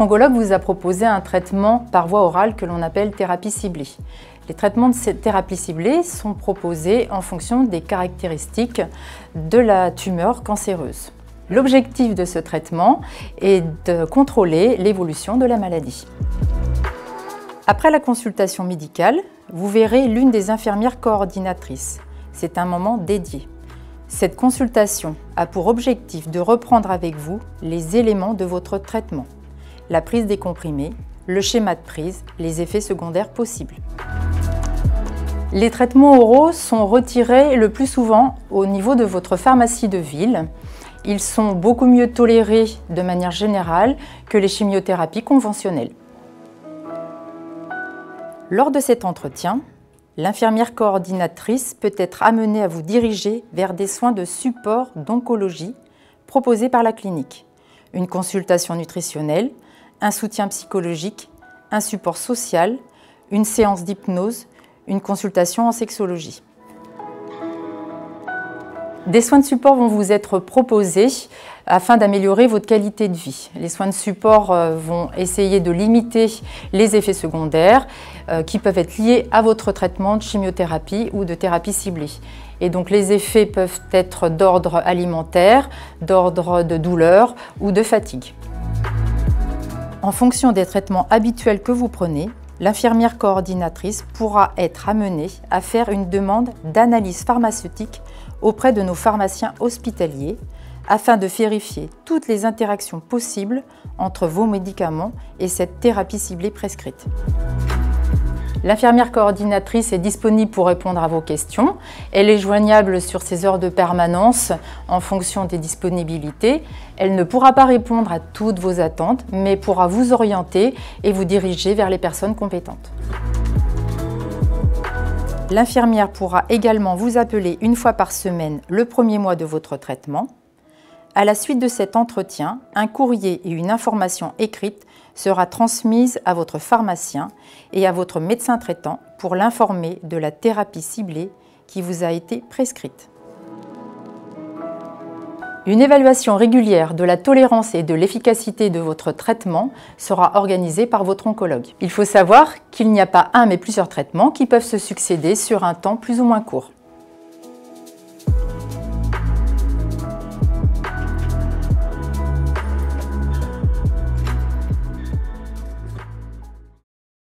Votre oncologue vous a proposé un traitement par voie orale que l'on appelle thérapie ciblée. Les traitements de cette thérapie ciblée sont proposés en fonction des caractéristiques de la tumeur cancéreuse. L'objectif de ce traitement est de contrôler l'évolution de la maladie. Après la consultation médicale, vous verrez l'une des infirmières coordinatrices. C'est un moment dédié. Cette consultation a pour objectif de reprendre avec vous les éléments de votre traitement, la prise des comprimés, le schéma de prise, les effets secondaires possibles. Les traitements oraux sont retirés le plus souvent au niveau de votre pharmacie de ville. Ils sont beaucoup mieux tolérés de manière générale que les chimiothérapies conventionnelles. Lors de cet entretien, l'infirmière coordinatrice peut être amenée à vous diriger vers des soins de support d'oncologie proposés par la clinique. Une consultation nutritionnelle, un soutien psychologique, un support social, une séance d'hypnose, une consultation en sexologie. Des soins de support vont vous être proposés afin d'améliorer votre qualité de vie. Les soins de support vont essayer de limiter les effets secondaires qui peuvent être liés à votre traitement de chimiothérapie ou de thérapie ciblée. Et donc les effets peuvent être d'ordre alimentaire, d'ordre de douleur ou de fatigue. En fonction des traitements habituels que vous prenez, l'infirmière coordinatrice pourra être amenée à faire une demande d'analyse pharmaceutique auprès de nos pharmaciens hospitaliers afin de vérifier toutes les interactions possibles entre vos médicaments et cette thérapie ciblée prescrite. L'infirmière coordinatrice est disponible pour répondre à vos questions. Elle est joignable sur ses heures de permanence en fonction des disponibilités. Elle ne pourra pas répondre à toutes vos attentes, mais pourra vous orienter et vous diriger vers les personnes compétentes. L'infirmière pourra également vous appeler une fois par semaine le premier mois de votre traitement. À la suite de cet entretien, un courrier et une information écrite sera transmise à votre pharmacien et à votre médecin traitant pour l'informer de la thérapie ciblée qui vous a été prescrite. Une évaluation régulière de la tolérance et de l'efficacité de votre traitement sera organisée par votre oncologue. Il faut savoir qu'il n'y a pas un mais plusieurs traitements qui peuvent se succéder sur un temps plus ou moins court.